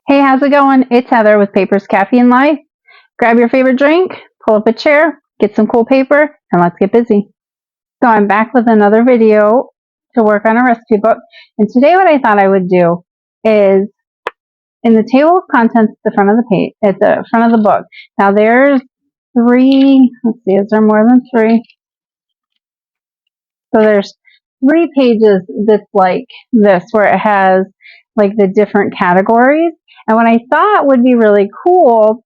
Hey, how's it going? It's Heather with Papers, Caffeine, and Life. Grab your favorite drink, pull up a chair, get some cool paper, and let's get busy. So I'm back with another video to work on a recipe book. And today what I thought I would do is in the table of contents at the front of the page, at the front of the book. Now there's three, let's see, is there more than three? So there's 3 pages that's like this, where it has like the different categories. And what I thought would be really cool,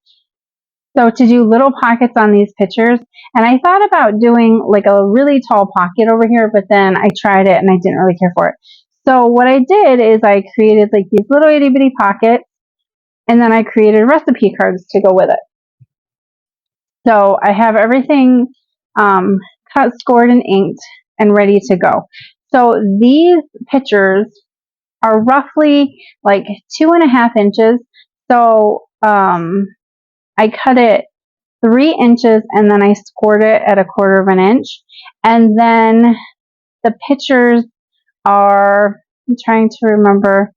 so to do little pockets on these pictures, and I thought about doing like a really tall pocket over here, but then I tried it and I didn't really care for it. So what I did is I created like these little itty bitty pockets, and then I created recipe cards to go with it. So I have everything cut, scored, and inked and ready to go. So these pictures are roughly like 2.5 inches. So I cut it 3 inches and then I scored it at 1/4 inch. And then the pictures are, I'm trying to remember,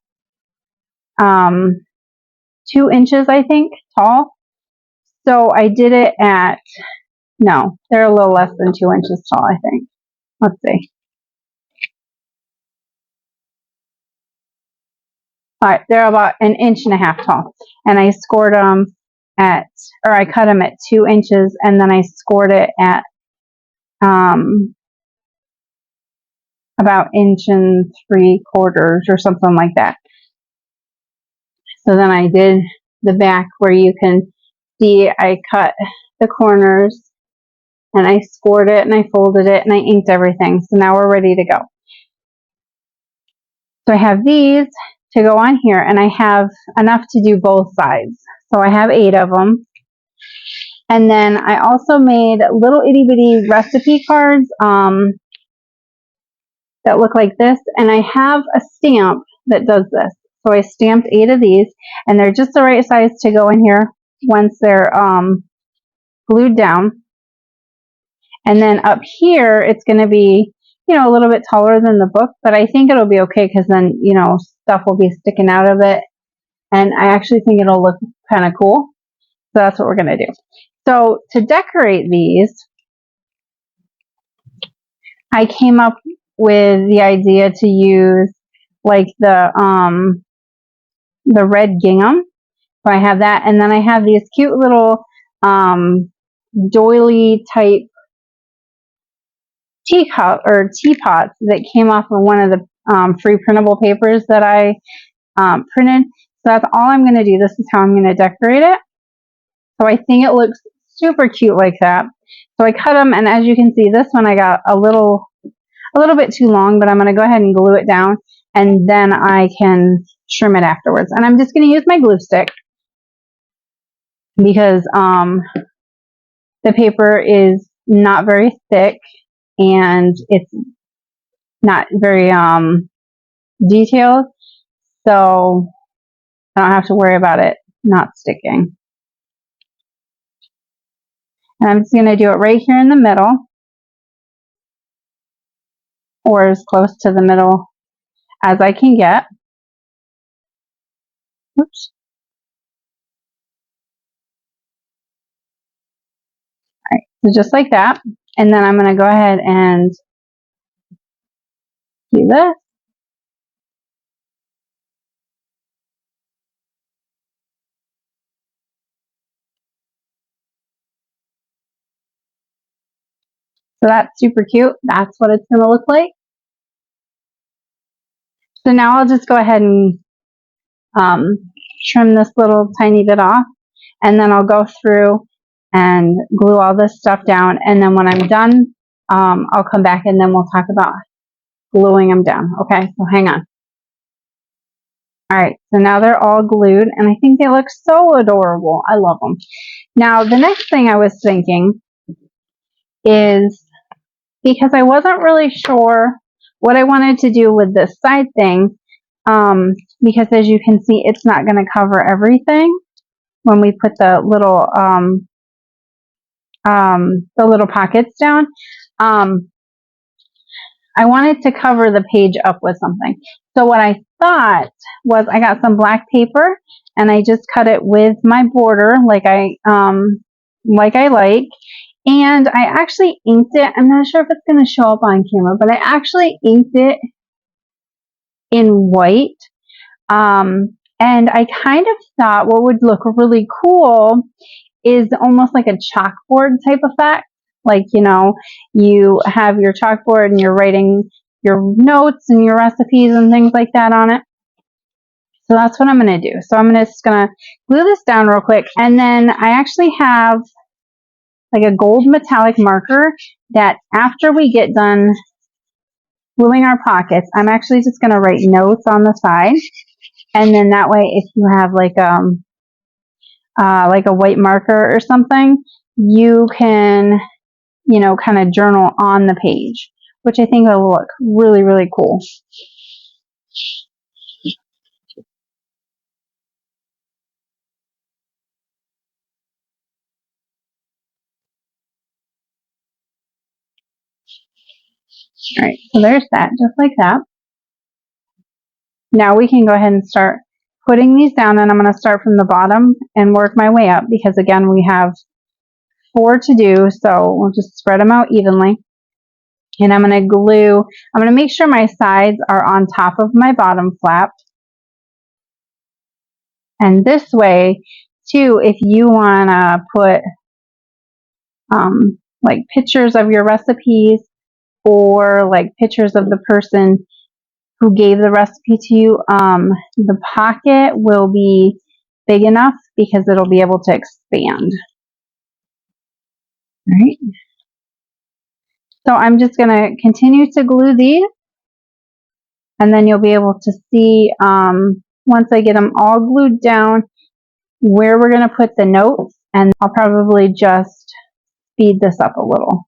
2 inches, I think, tall. So I did it at, no, they're a little less than 2 inches tall, I think. Let's see. All right, they're about 1.5 inches tall. And I scored them at, or I cut them at 2 inches, and then I scored it at about 1 3/4 inches or something like that. So then I did the back where you can see I cut the corners and I scored it and I folded it and I inked everything. So now we're ready to go. So I have these to go on here, and I have enough to do both sides. So I have 8 of them. And then I also made little itty bitty recipe cards that look like this. And I have a stamp that does this. So I stamped 8 of these, and they're just the right size to go in here once they're glued down. And then up here, it's going to be, a little bit taller than the book, but I think it'll be okay because then, stuff will be sticking out of it. And I actually think it'll look kind of cool. So that's what we're going to do. So to decorate these, I came up with the idea to use like the red gingham. So I have that, and then I have these cute little doily type teacup or teapots that came off of one of the free printable papers that I printed. So that's all I'm going to do. This is how I'm going to decorate it. So I think it looks super cute like that. So I cut them, and as you can see, this one I got a little bit too long, but I'm going to go ahead and glue it down, and then I can trim it afterwards. And I'm just going to use my glue stick because the paper is not very thick and it's not very detailed, so I don't have to worry about it not sticking. And I'm just going to do it right here in the middle, or as close to the middle as I can get. Oops. All right, so just like that. And then I'm going to go ahead and do this. So that's super cute. That's what it's going to look like. So now I'll just go ahead and trim this little tiny bit off, and then I'll go through and glue all this stuff down, and then when I'm done, I'll come back and then we'll talk about gluing them down. Okay, so hang on. All right, so now they're all glued, and I think they look so adorable. I love them. Now, the next thing I was thinking is, because I wasn't really sure what I wanted to do with this side thing, because as you can see, it's not going to cover everything when we put the little pockets down. I wanted to cover the page up with something. So what I thought was I got some black paper and I just cut it with my border like I like. And I actually inked it. I'm not sure if it's going to show up on camera, but I actually inked it in white. And I kind of thought what would look really cool is almost like a chalkboard type effect. Like, you know, you have your chalkboard and you're writing your notes and your recipes and things like that on it. So that's what I'm going to do. So I'm just going to glue this down real quick. And then I actually have like a gold metallic marker that after we get done gluing our pockets, I'm actually just going to write notes on the side. And then that way, if you have like a white marker or something, you can, you know, kind of journal on the page, which I think will look really, really cool. All right, so there's that, just like that. Now we can go ahead and start putting these down, and I'm going to start from the bottom and work my way up because, again, we have 4 to do, so we'll just spread them out evenly. And I'm going to make sure my sides are on top of my bottom flap. And this way, too, if you want to put like pictures of your recipes or like pictures of the person who gave the recipe to you, the pocket will be big enough because it'll be able to expand. All right. So I'm just going to continue to glue these, and then you'll be able to see once I get them all glued down where we're going to put the notes, and I'll probably just speed this up a little.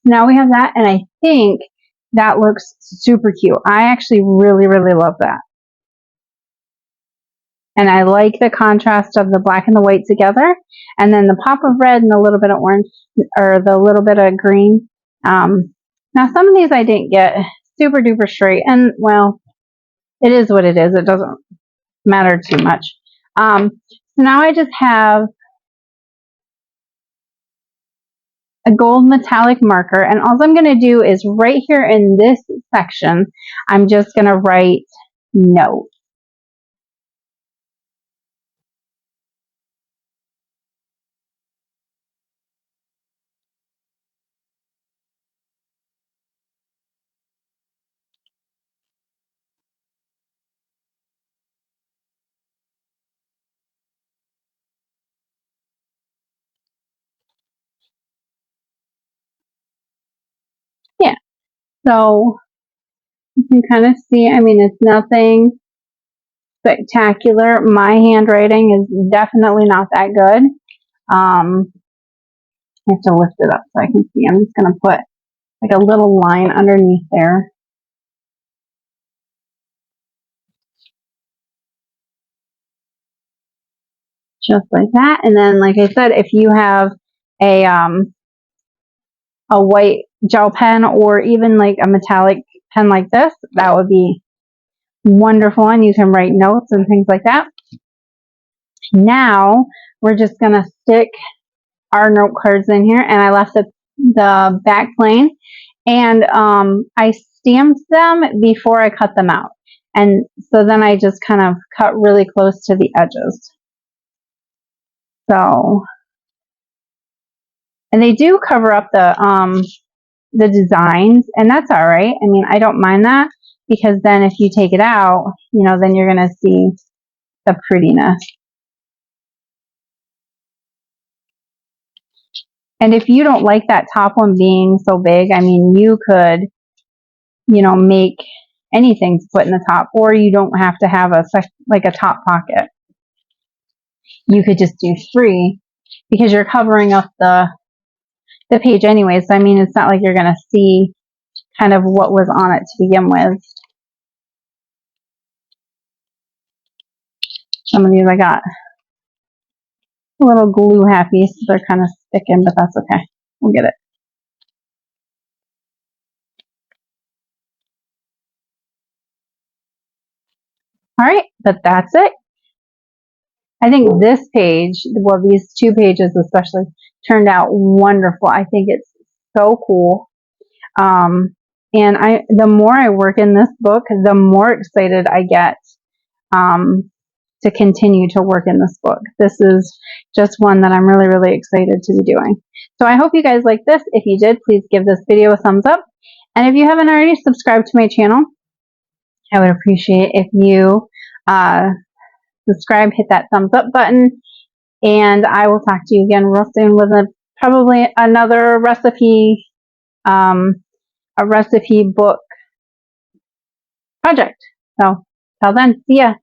Now we have that, and I think that looks super cute. I actually really, really love that. And I like the contrast of the black and the white together, and then the pop of red and a little bit of orange, or the little bit of green. Now some of these I didn't get super duper straight, and well, it is what it is. It doesn't matter too much. So now I just have a gold metallic marker, and all I'm going to do is right here in this section, I'm just going to write note. Yeah, so you can kind of see, I mean, it's nothing spectacular. My handwriting is definitely not that good. I have to lift it up so I can see. I'm just going to put like a little line underneath there. Just like that. And then, like I said, if you have a white gel pen or even like a metallic pen like this, that would be wonderful, and you can write notes and things like that. Now we're just going to stick our note cards in here, and I left the back plain, and I stamped them before I cut them out. And so then I just kind of cut really close to the edges. So, and they do cover up the designs, and that's all right. I mean, I don't mind that, because then if you take it out, you know, then you're going to see the prettiness. And if you don't like that top one being so big, I mean, you could, you know, make anything to put in the top, or you don't have to have like a top pocket. You could just do 3, because you're covering up the page anyways. So, I mean, it's not like you're going to see kind of what was on it to begin with. Some of these I got a little glue happy, so they're kind of sticking, but that's okay. We'll get it. All right, but that's it. I think this page, well, these 2 pages especially, turned out wonderful. I think it's so cool. And the more I work in this book, the more excited I get to continue to work in this book. This is just one that I'm really, really excited to be doing. So I hope you guys like this. If you did, please give this video a thumbs up. And if you haven't already subscribed to my channel, I would appreciate if you subscribe, hit that thumbs up button, and I will talk to you again real soon with probably another recipe, a recipe book project. So till then, see ya.